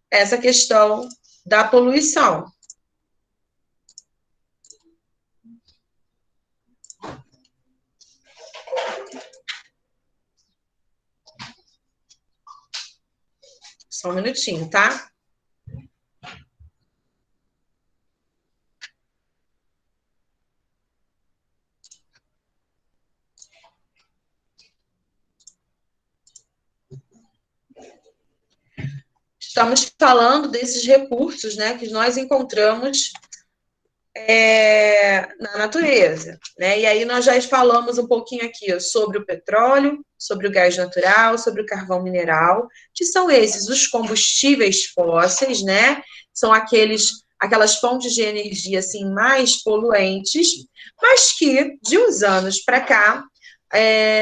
essa questão da poluição. Só um minutinho, tá? Estamos falando desses recursos, né, que nós encontramos na natureza, né? E aí nós já falamos um pouquinho aqui sobre o petróleo, sobre o gás natural, sobre o carvão mineral, que são esses, os combustíveis fósseis, né? São aquelas fontes de energia assim mais poluentes, mas que de uns anos para cá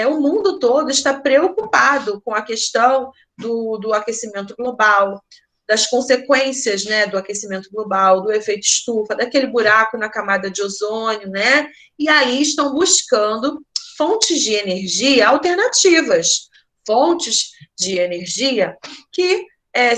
o mundo todo está preocupado com a questão do aquecimento global, das consequências, né, do aquecimento global, do efeito estufa, daquele buraco na camada de ozônio, né? E aí estão buscando fontes de energia alternativas, fontes de energia que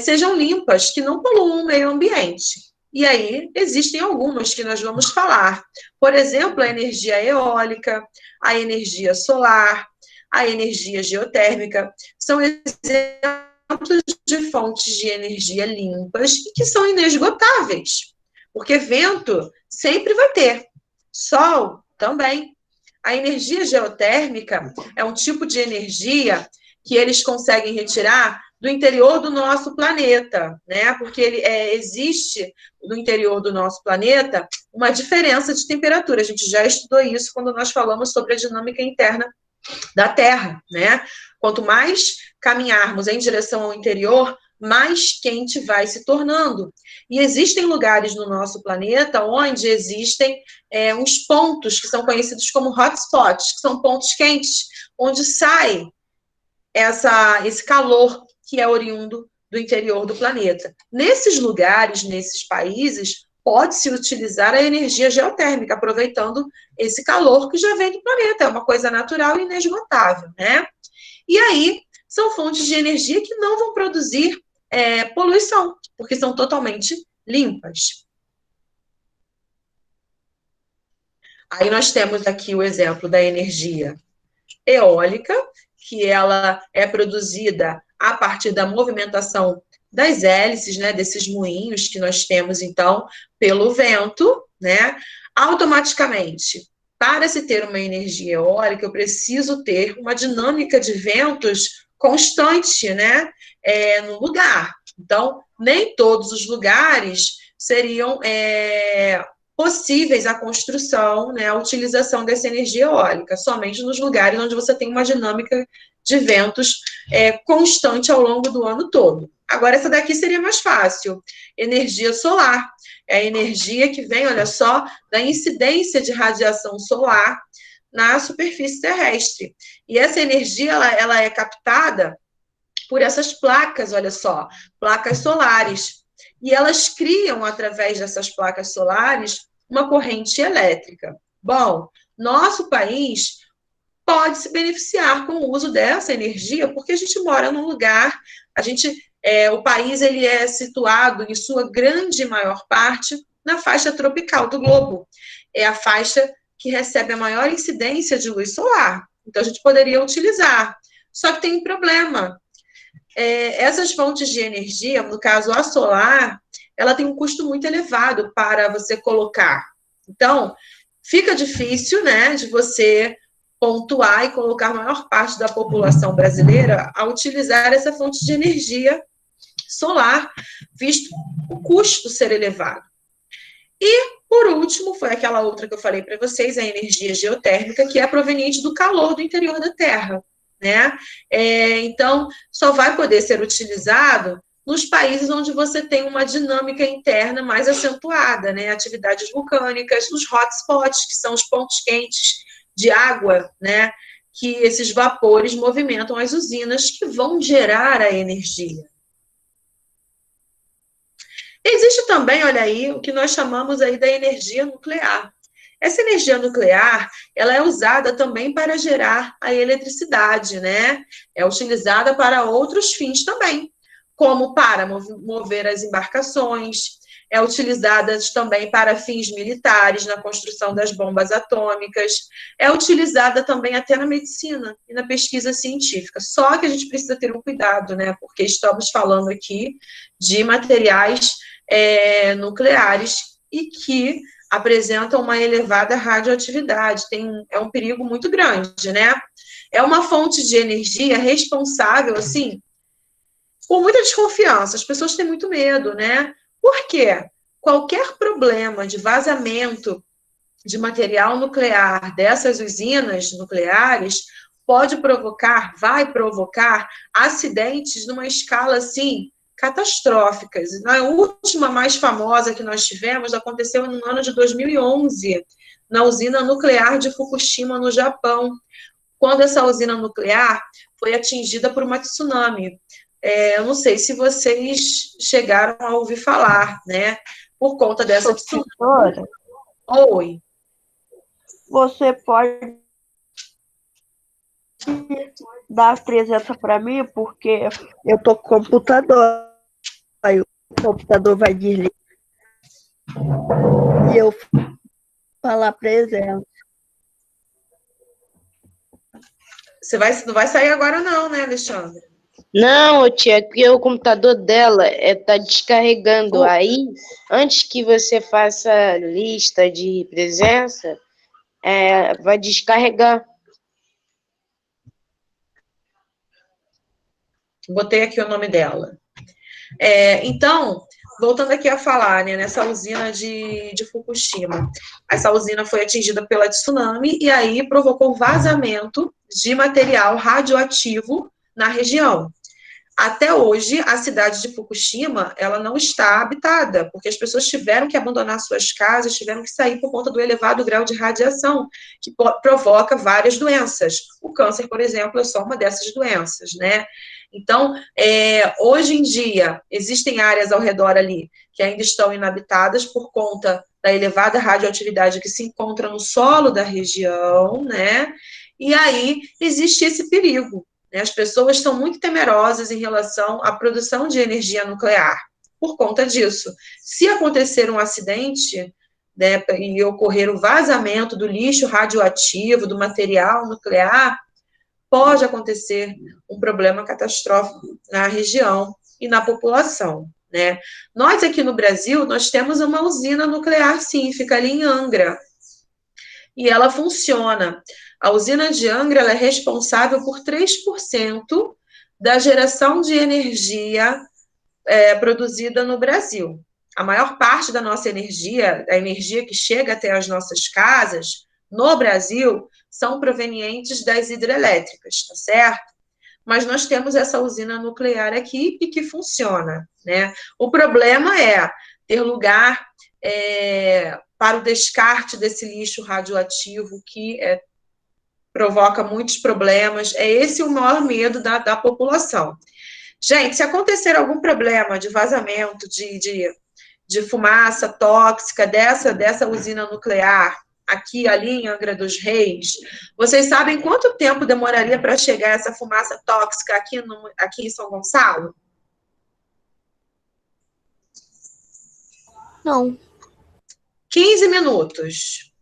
sejam limpas, que não poluam o meio ambiente. E aí existem algumas que nós vamos falar. Por exemplo, a energia eólica, a energia solar, a energia geotérmica. São exemplos de fontes de energia limpas e que são inesgotáveis. Porque vento sempre vai ter. Sol também. A energia geotérmica é um tipo de energia que eles conseguem retirar do interior do nosso planeta, né? Porque existe no interior do nosso planeta uma diferença de temperatura. A gente já estudou isso quando nós falamos sobre a dinâmica interna da Terra, né? Quanto mais caminharmos em direção ao interior, mais quente vai se tornando. E existem lugares no nosso planeta onde existem uns pontos que são conhecidos como hotspots, que são pontos quentes, onde sai esse calor que é oriundo do interior do planeta. Nesses lugares, nesses países, pode-se utilizar a energia geotérmica, aproveitando esse calor que já vem do planeta, é uma coisa natural e inesgotável, né? E aí, são fontes de energia que não vão produzir poluição, porque são totalmente limpas. Aí nós temos aqui o exemplo da energia eólica, que ela é produzida a partir da movimentação das hélices, né, desses moinhos que nós temos, então, pelo vento, né, automaticamente. Para se ter uma energia eólica, eu preciso ter uma dinâmica de ventos constante, né, no lugar. Então, nem todos os lugares seriam possíveis a construção, né, a utilização dessa energia eólica, somente nos lugares onde você tem uma dinâmica de ventos constante ao longo do ano todo. Agora, essa daqui seria mais fácil. Energia solar. É a energia que vem, olha só, da incidência de radiação solar na superfície terrestre. E essa energia, ela é captada por essas placas, olha só, placas solares. E elas criam, através dessas placas solares, uma corrente elétrica. Bom, nosso país pode se beneficiar com o uso dessa energia, porque a gente mora num lugar, o país ele é situado, em sua grande maior parte, na faixa tropical do globo. É a faixa que recebe a maior incidência de luz solar. Então, a gente poderia utilizar. Só que tem um problema. Essas fontes de energia, no caso a solar, ela tem um custo muito elevado para você colocar. Então, fica difícil, né, de você pontuar e colocar a maior parte da população brasileira a utilizar essa fonte de energia solar, visto o custo ser elevado. E, por último, foi aquela outra que eu falei para vocês, a energia geotérmica, que é proveniente do calor do interior da Terra, né? Então, só vai poder ser utilizado nos países onde você tem uma dinâmica interna mais acentuada, né? Atividades vulcânicas, os hotspots, que são os pontos quentes de água, né? Que esses vapores movimentam as usinas que vão gerar a energia. Existe também, olha aí, o que nós chamamos aí da energia nuclear. Essa energia nuclear, ela é usada também para gerar a eletricidade, né? É utilizada para outros fins também, como para mover as embarcações, é utilizada também para fins militares, na construção das bombas atômicas, é utilizada também até na medicina e na pesquisa científica. Só que a gente precisa ter um cuidado, né? Porque estamos falando aqui de materiais nucleares e que apresentam uma elevada radioatividade, é um perigo muito grande, né? É uma fonte de energia responsável, assim, por muita desconfiança, as pessoas têm muito medo, né? Por quê? Qualquer problema de vazamento de material nuclear dessas usinas nucleares vai provocar acidentes numa escala, assim, catastróficas. A última mais famosa que nós tivemos aconteceu no ano de 2011, na usina nuclear de Fukushima, no Japão, quando essa usina nuclear foi atingida por uma tsunami. Eu não sei se vocês chegaram a ouvir falar, né? Por conta dessa tsunami. Oi. Você pode dar as 300 para mim, porque eu tô com o computador. Aí o computador vai desligar. E eu falar 300. Você não vai sair agora não, né, Alexandre? Não, tia, porque o computador dela tá descarregando. Aí, antes que você faça a lista de presença, vai descarregar. Botei aqui o nome dela. Então, voltando aqui a falar, né, nessa usina de Fukushima. Essa usina foi atingida pela tsunami e aí provocou vazamento de material radioativo na região. Até hoje, a cidade de Fukushima, ela não está habitada, porque as pessoas tiveram que abandonar suas casas, tiveram que sair por conta do elevado grau de radiação, que provoca várias doenças. O câncer, por exemplo, é só uma dessas doenças, né? Então, hoje em dia, existem áreas ao redor ali que ainda estão inabitadas por conta da elevada radioatividade que se encontra no solo da região, né? E aí existe esse perigo, né? As pessoas estão muito temerosas em relação à produção de energia nuclear por conta disso. Se acontecer um acidente, né, e ocorrer o vazamento do lixo radioativo, do material nuclear, pode acontecer um problema catastrófico na região e na população, né? Nós aqui no Brasil, nós temos uma usina nuclear, sim, fica ali em Angra, e ela funciona. A usina de Angra, ela é responsável por 3% da geração de energia produzida no Brasil. A maior parte da nossa energia, a energia que chega até as nossas casas, no Brasil, são provenientes das hidrelétricas, tá certo? Mas nós temos essa usina nuclear aqui e que funciona, né? O problema é ter lugar para o descarte desse lixo radioativo que provoca muitos problemas. É esse o maior medo da população. Gente, se acontecer algum problema de vazamento, de fumaça tóxica dessa usina nuclear, aqui, ali em Angra dos Reis, vocês sabem quanto tempo demoraria para chegar essa fumaça tóxica aqui em São Gonçalo? Não. 15 minutos.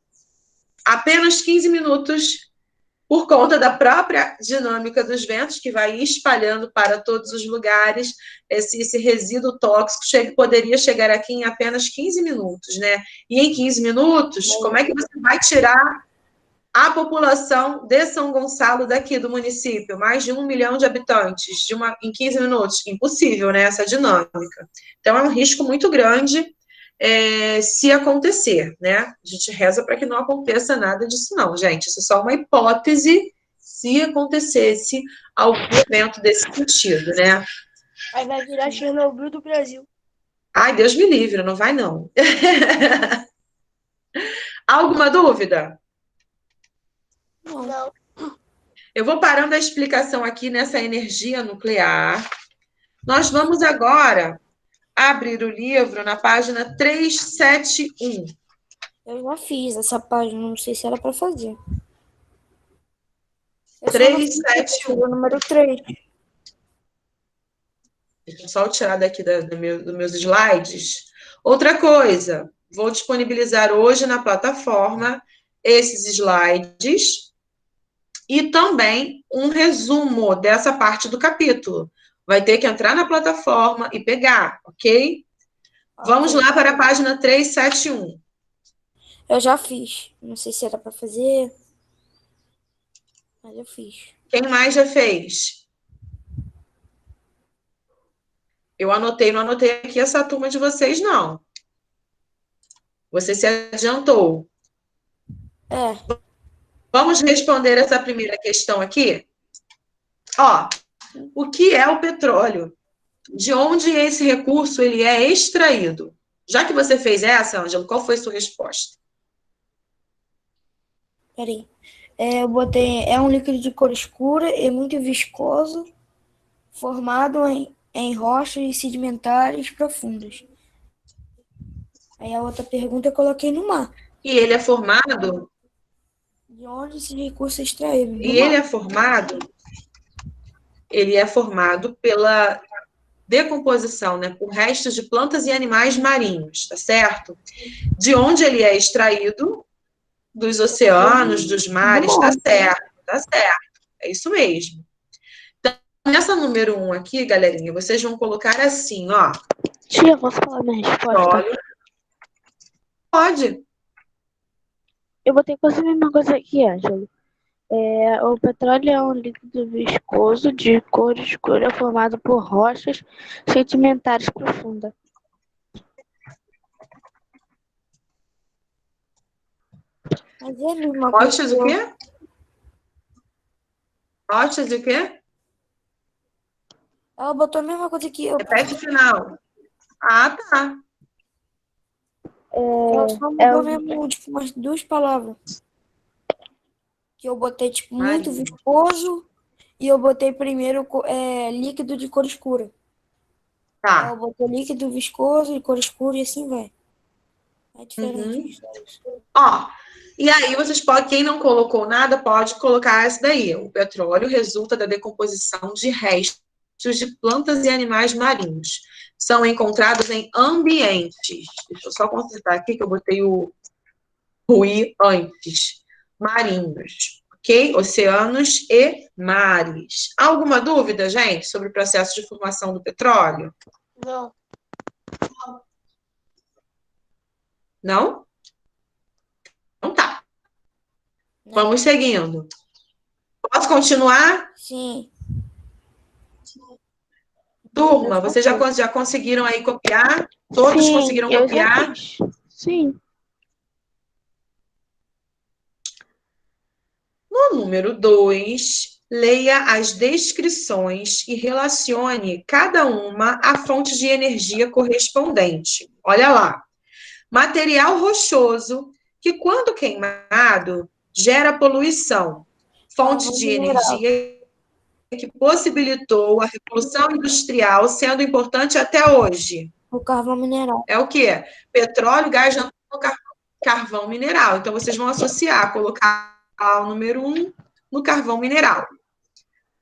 Apenas 15 minutos, por conta da própria dinâmica dos ventos, que vai espalhando para todos os lugares, esse resíduo tóxico poderia chegar aqui em apenas 15 minutos, né? E em 15 minutos, como é que você vai tirar a população de São Gonçalo daqui do município? Mais de 1 milhão de habitantes em 15 minutos? Impossível, né? Essa dinâmica. Então, é um risco muito grande se acontecer, né? A gente reza para que não aconteça nada disso, não, gente. Isso é só uma hipótese se acontecesse algum evento desse sentido, né? Aí vai virar Chernobyl do Brasil. Ai, Deus me livre, não vai, não. Alguma dúvida? Não. Eu vou parando a explicação aqui nessa energia nuclear. Nós vamos agora abrir o livro na página 371. Eu já fiz essa página, não sei se era para fazer. 371. O número 3. Deixa eu só tirar daqui dos meus slides. Outra coisa, vou disponibilizar hoje na plataforma esses slides e também um resumo dessa parte do capítulo. Vai ter que entrar na plataforma e pegar, ok? Vamos lá para a página 371. Eu já fiz. Não sei se era para fazer, mas eu fiz. Quem mais já fez? Eu anotei, não anotei aqui essa turma de vocês, não. Você se adiantou. Vamos responder essa primeira questão aqui? Ó, o que é o petróleo? De onde esse recurso ele é extraído? Já que você fez essa, Ângelo, qual foi a sua resposta? Peraí. Eu botei, é um líquido de cor escura e muito viscoso, formado em rochas sedimentares profundas. Aí a outra pergunta eu coloquei no mar. E ele é formado? De onde esse recurso é extraído? E ele é formado pela decomposição, né, por restos de plantas e animais marinhos, tá certo? De onde ele é extraído? Dos oceanos, dos mares, tá certo, tá certo. É isso mesmo. Então, nessa número 1 aqui, galerinha, vocês vão colocar assim, ó. Tia, posso falar minha resposta? Pode. Eu botei quase a mesma coisa aqui, Ângelo. O petróleo é um líquido viscoso de cor escura formado por rochas sedimentares profundas. Mas é a mesma rochas o quê? Rochas o quê? Ela botou a mesma coisa que eu. Repete o final. Ah, tá. Ela só mudou mesmo, tipo, umas 2 palavras. Que eu botei, tipo, muito viscoso e eu botei primeiro líquido de cor escura. Aí Tá. eu botei líquido viscoso de cor escura e assim vai. É diferente. Ó, e aí vocês podem, quem não colocou nada, pode colocar essa daí. O petróleo resulta da decomposição de restos de plantas e animais marinhos. São encontrados em ambientes. Deixa eu só consertar aqui que eu botei o I antes. Marinhos, ok? Oceanos e mares. Alguma dúvida, gente, sobre o processo de formação do petróleo? Não. Não? Então tá. Vamos seguindo. Posso continuar? Sim. Turma, vocês já conseguiram aí copiar? Todos Sim, conseguiram eu copiar? já fiz. Sim. No número 2, leia as descrições e relacione cada uma à fonte de energia correspondente. Olha lá. Material rochoso que, quando queimado, gera poluição. Fonte de energia que possibilitou a Revolução Industrial, sendo importante até hoje. O carvão mineral. É o quê? Petróleo, gás natural, carvão mineral. Então, vocês vão associar, colocar o número 1 no carvão mineral.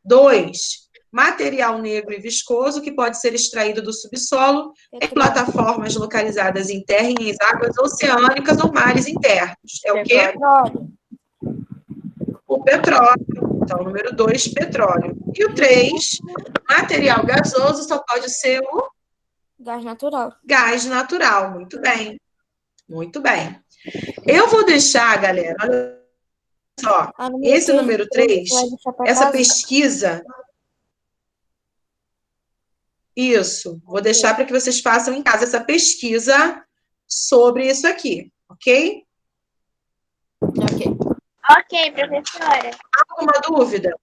2, material negro e viscoso que pode ser extraído do subsolo em plataformas localizadas em terra e em águas oceânicas ou mares internos. É o quê? Petróleo. O petróleo. Então, número 2, petróleo. E o 3, material gasoso só pode ser o Gás natural. gás natural. Muito bem. Muito bem. Eu vou deixar, galera, olha só, esse número 3, essa pesquisa. Isso, vou deixar para que vocês façam em casa essa pesquisa sobre isso aqui, ok? Ok, professora. Alguma dúvida?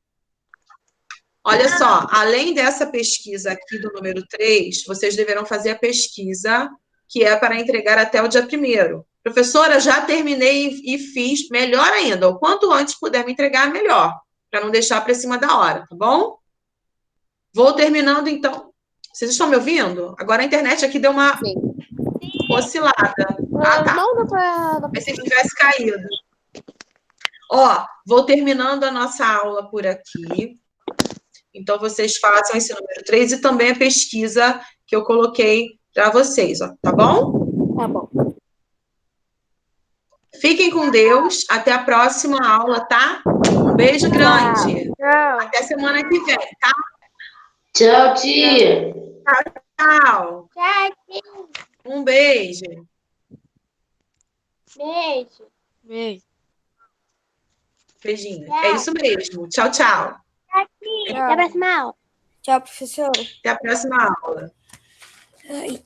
Olha só, além dessa pesquisa aqui do número 3, vocês deverão fazer a pesquisa que é para entregar até o dia 1º. Professora, já terminei e fiz, melhor ainda, o quanto antes puder me entregar, melhor, para não deixar para cima da hora, tá bom? Vou terminando, então. Vocês estão me ouvindo? Agora a internet aqui deu uma oscilada. Ah, tá. Não, dá pra... Pensei que tivesse caído. Ó, vou terminando a nossa aula por aqui. Então, vocês façam esse número 3 e também a pesquisa que eu coloquei para vocês, ó, tá bom? Tá bom. Fiquem com Deus. Até a próxima aula, tá? Um beijo grande. Tchau. Até semana que vem, tá? Tchau, tia. Tchau. Tchau, Um beijo. beijo. Beijo. Beijinho. Tchau. É isso mesmo. Tchau, tchau. Até a próxima aula. Tchau, professora. Até a próxima aula. Ai.